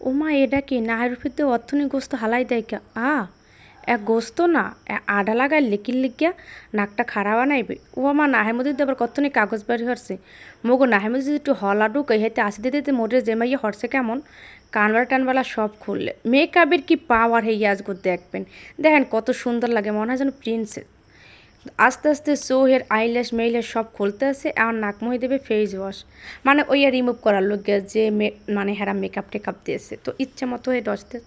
ওমা এটা কি নাহের ভিতরে অথনি গোস্ত হালাই দেয় কে এক গোস্ত না আডা লাগাই লিকির লিখিয়া নাকটা খাড়া বানাইবে ও আমার নাহের মধ্যে আবার কতনি কাগজ বাড়ি হরছে মগো নাহের মধ্যে যদি একটু হলা ঢুকাই হাইতে আসি দিতে দিতে মোটে জেমাইয়া হরছে কেমন কানবালা টানবালা সব খুললে মেকআপের কি পাওয়ার হইয়া আজগো দেখবেন দেখেন কত সুন্দর লাগে মনে হয় যেন প্রিন্সেস আস্তে আস্তে চোহের আইল্যাশ মেইল্যাশ সব খুলতে আছে আর নাক মুহে দেবে ফেস ওয়াশ মানে ওই রিমুভ করার লোক যে মানে হেরা মেকআপ টেকআপ দিয়েছে তো ইচ্ছা মতো হয়ে ডসতে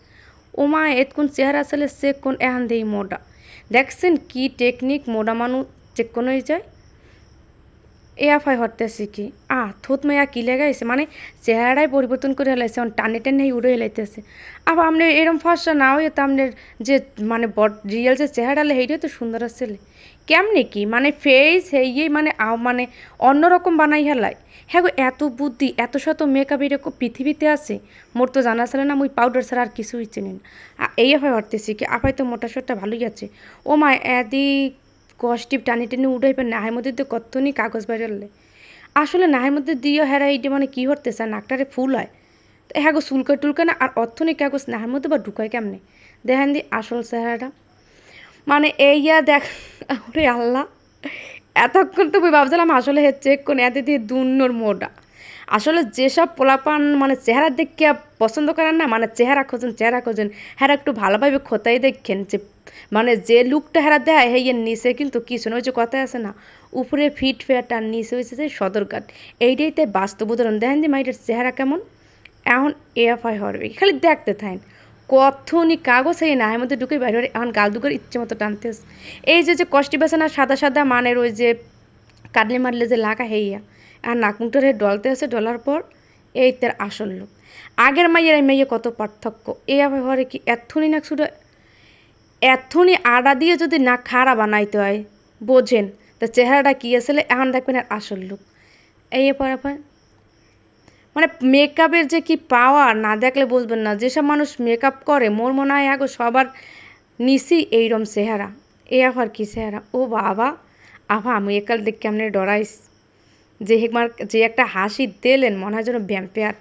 ওমা কোন চেহারা আসলে সে কোন এহান দেই মোডা দেখছেন কি টেকনিক মোডা মানুষ চেক কোন যায় এফাই হরতেছে কি থুত মেয়া কি লেগাইছে মানে চেহারাটাই পরিবর্তন করে হেলাইছে টানে টেনে উড়ে হেলাইতেছে আবার আপনার এরম ফর্সা না হয়ে তো আপনার যে মানে রিয়েল যে চেহারা সেইটাই তো সুন্দর আসলে কেমনে কি মানে ফেস হেইয়েই মানে মানে অন্যরকম বানাই হেলায় হ্যাঁ গো এত বুদ্ধি এত শত মেকআপ এরকম পৃথিবীতে আছে মোর তো জানা ছিল না মুই পাউডার ছাড়া আর কিছুই চিনি না এই আফাই হরতেছি কি আফাই তো মোটা সোটা ভালোই আছে ও মা এদিক কষ্টিপ টানি টেনে উঠাইবে নাহের মধ্যে তো কতনি কাগজ বেরোলে আসলে নাহের মধ্যে দিয়েও হেরা এইটা মানে কী হরতেছে নাকটারে ফুল হয় তো হ্যাঁ গো চুলকায় টুলকায় না আর অর্থনি কাগজ নাহের মধ্যে বা ঢুকায় কেমনে দেখেন দি আসল চেহারাটা মানে এইয়া দেখ ওরে আল্লাহ এতক্ষণ তো ভাবছিলাম আসলে হচ্ছে কোন এতে দিয়ে দুর্নর মোটা আসলে যেসব পোলাপান মানে চেহারা দেখে পছন্দ করেন না মানে চেহারা খোঁজেন হ্যাঁ একটু ভালোভাবে খোঁতাই দেখেন যে মানে যে লুকটা হেরা দেয় হেয়ের নিচে কিন্তু কিছু না ওই যে কথায় আছে না উপরে ফিট ফেট আর নিচে হয়েছে যে সদরঘাট এইটাই তাই বাস্তব উদাহরণ দেখেন দি মাইটের চেহারা কেমন এখন এফআই হরবে খালি দেখতে থাকেন কতনি কাগজ হয়ে না এর মধ্যে ঢুকে বাইরে এখন গাল দুগের ইচ্ছে মতো টানতেস এই যে কষ্টি বেছে না সাদা সাদা মানের ওই যে কাটলে মারলে যে লাগা হেইয়া আর নাকমুখটার ডলতে আছে ডলার পর এই তার আসল লোক আগের মাইয়ের এই মাইয়ে কত পার্থক্য এই আবার ঘরে কি এথুনি নাক শুধু এথুনি আডা দিয়ে যদি নাক খাড়া বানাইতে হয় বোঝেন তা চেহারাটা কী আসলে এখন দেখবেন আর আসল লোক এই পর মানে মেকআপের যে কি পাওয়ার না দেখলে বুঝবেন না যেসব মানুষ মেকআপ করে মোর মনে হয় আগো সবার নিচেই এইরম চেহারা এ আবার কি চেহারা ও বাবা আমি একাল দেখে কেমনে ডরাইস যে হেকমার যে একটা হাসি দিলেন মনে হয় যেন ভ্যাম্পায়ার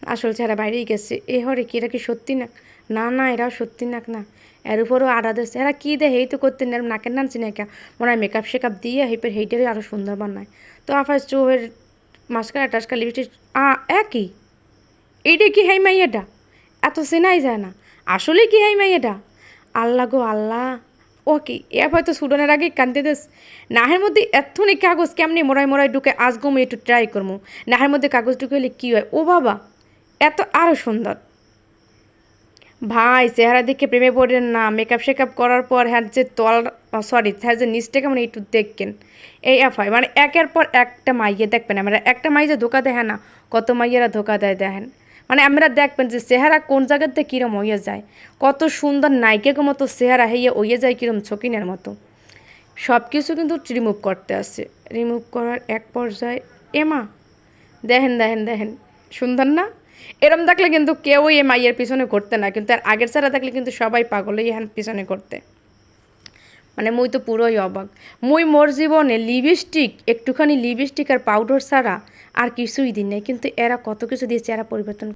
আসল চেহারা বাইরেই গেছে এ হরে কি এরা কি সত্যি না না না এরাও সত্যি নাক না এর উপরও আড়াদের এরা কী দেয় হেই তো করতে না নাকের নাম চিনে কে মনে হয় মেকআপ শেকআপ দিয়ে হেপের হেইটারই আরও সুন্দর বানায় তো আফার চোহের মাস্কারা টাস্কা লিপস্টিক একই এইটা কি হাই মাইয়াটা এত চেনাই যায় না আসলে কি হাই মাইয়াটা আল্লাহ গো আল্লাহ ওকে এ হয়তো সুডনের আগে কানতে দেস নাহের মধ্যে এতনি কাগজ কেমনি মোড়াই ঢুকে আজগো আমি একটু ট্রাই করবো নাহের মধ্যে কাগজ ঢুকে হলে কী হয় ও বাবা এত আরও সুন্দর ভাই চেহারা দেখে প্রেমে পড়েন না মেকআপ শেকআপ করার পর হ্যাঁ যে হ্যাঁ যে নিচটা কেমন একটু দেখেন এই হয় মানে একের পর একটা মাইয়ে দেখবেন আমরা একটা মাই যে ধোকা দেয় না কত মাইয়েরা ধোকা দেয় দেখেন মানে আমরা দেখবেন যে চেহারা কোন জায়গাতে কীরম হইয়ে যায় কত সুন্দর নায়িকের মতো চেহারা হইয়ে হইয়ে যায় কীরম ছকিনের মতো সব কিছু কিন্তু রিমুভ করতে আসছে রিমুভ করার এক পর্যায়ে এমা দেখেন সুন্দর না এরম দেখলে কিন্তু কেউই এ মাইয়ের পিছনে করতে না কিন্তু আর আগের ছাড়া দেখলে কিন্তু সবাই পাগলই হ্যান পিছনে করতে মানে মুই তো পুরোই অবাক মুই মোর জীবনে লিপস্টিক একটুখানি লিপস্টিক আর পাউডার ছাড়া আর কিছুই দিন নেই কিন্তু এরা কত কিছু দিয়ে চেহারা পরিবর্তন